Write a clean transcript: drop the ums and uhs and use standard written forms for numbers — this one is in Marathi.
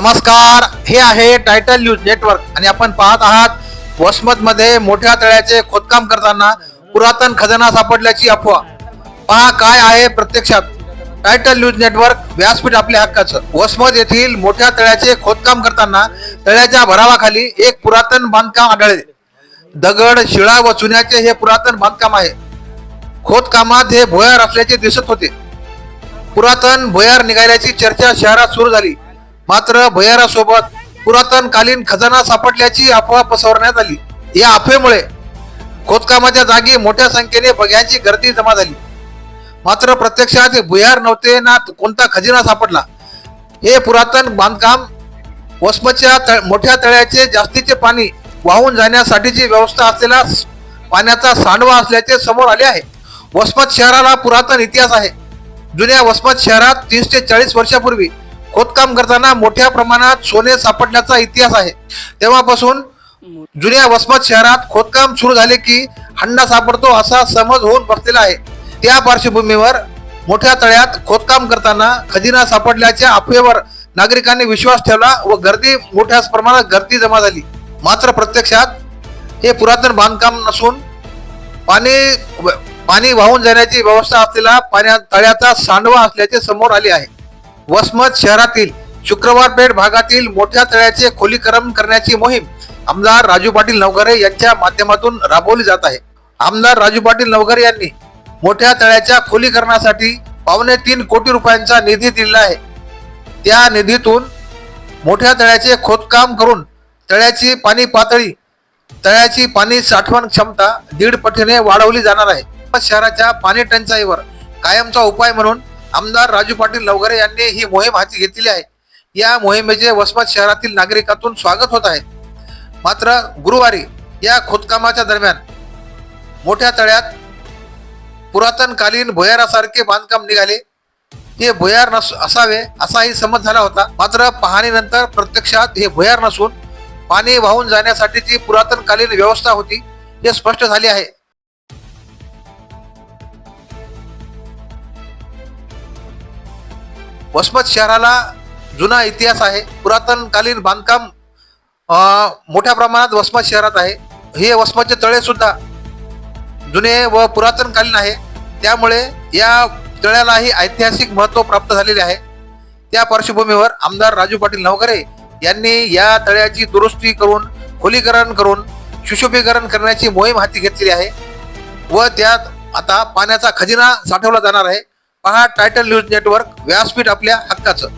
नमस्कार, हे आहे टायटल न्यूज नेटवर्क आणि आपण पाहत आहात वसमतमध्ये मोठ्या तळ्याचे खोदकाम करताना पुरातन खजाना सापडल्याची अफवा. पहा काय आहे प्रत्यक्षात. टायटल न्यूज नेटवर्क, व्यासपीठ आपल्या हक्काचं. वसमत येथील मोठ्या तळ्याचे खोदकाम करताना तळ्याच्या भरावाखाली एक पुरातन बांधकाम आढळले. दगड, शिळा व चुन्याचे हे पुरातन बांधकाम आहे. खोदकामात हे भुयार असल्याचे दिसत होते. पुरातन भुयार निघाल्याची चर्चा शहरात सुरू झाली. मात्र भुयारासोबत पुरातन कालीन खजाना सापडल्याची अफवा पसरवण्यात आली. या अफवेमुळे खोदकामाच्या जागी मोठ्या संख्येने बघ्यांची गर्दी जमा झाली. मात्र प्रत्यक्षात हे भुयार नव्हते ना कोणता खजिना सापडला. हे पुरातन बांधकाम वसमतच्या मोठ्या तळ्याचे जास्तीचे पाणी वाहून जाण्यासाठीची व्यवस्था असलेला पाण्याचा सांडवा असल्याचे समोर आले आहे. वसमत शहराला पुरातन इतिहास आहे. जुन्या वसमत शहरात 30 ते 40 वर्षापूर्वी खोदकाम करताना मोठ्या प्रमाणात सोने सापडल्याचा इतिहास आहे. तेव्हापासून जुन्या वसमत शहरात खोदकाम सुरू झाले की हंडा सापडतो असा समज होऊन बसलेला आहे. त्या पार्श्वभूमीवर मोठ्या तळ्यात खोदकाम करताना खजिना सापडल्याच्या अफवेवर नागरिकांनी विश्वास ठेवला व मोठ्या प्रमाणात गर्दी जमा झाली. मात्र प्रत्यक्षात हे पुरातन बांधकाम नसून पाणी वाहून जाण्याची व्यवस्था असलेला तळ्याचा सांडवा असल्याचे समोर आले आहे. वसमत शहरातील शुक्रवार पेठ भागातील मोठ्या तळ्याचे खोलीकरण करण्याची मोहीम आमदार राजू पाटील नवघरे यांच्या माध्यमातून राबवली जात आहे. आमदार राजू पाटील नवघरे यांनी मोठ्या तळ्याच्या खोलीकरणासाठी 3.25 कोटी रुपयांचा निधी दिला आहे. त्या निधीतून मोठ्या तळ्याचे खोदकाम करून तळ्याची पाणी साठवण क्षमता 1.5 पटीने वाढवली जाणार आहे. शहराच्या पाणी टंचाईवर कायमचा उपाय म्हणून आमदार राजू पाटील नवघरे यांनी ही मोहीम हाती घेतली आहे. या मोहिमेचे वसमत शहरातील नागरिकातून स्वागत होत आहे. मात्र गुरुवारी या खोदकामाच्या दरम्यान मोठ्या तळ्यात पुरातन कालीन भुयारासारखे बांधकाम निघाले. हे भुयार असावे असाही समज झाला होता. मात्र पाहणीनंतर प्रत्यक्षात हे भुयार नसून पाणी वाहून जाण्यासाठीची पुरातन कालीन व्यवस्था होती हे स्पष्ट झाले आहे. वसमत शहराला जुना इतिहास आहे. पुरातन कालीन बांधकाम मोठ्या प्रमाणात वसमत शहरात आहे. हे वसमतचे तळे सुद्धा जुने व पुरातन कालीन आहे. त्यामुळे या तळ्यालाही ऐतिहासिक महत्त्व प्राप्त झालेले आहे. त्या पार्श्वभूमीवर आमदार राजू पाटील नवघरे यांनी या तळ्याची दुरुस्ती करून खोलीकरण करून सुशोभीकरण करण्याची मोहीम हाती घेतलेली आहे व त्यात आता पाण्याचा खजिना साठवला जाणार आहे. पहा टायटल न्यूज नेटवर्क, व्यासपीठ आपल्या हक्काचं.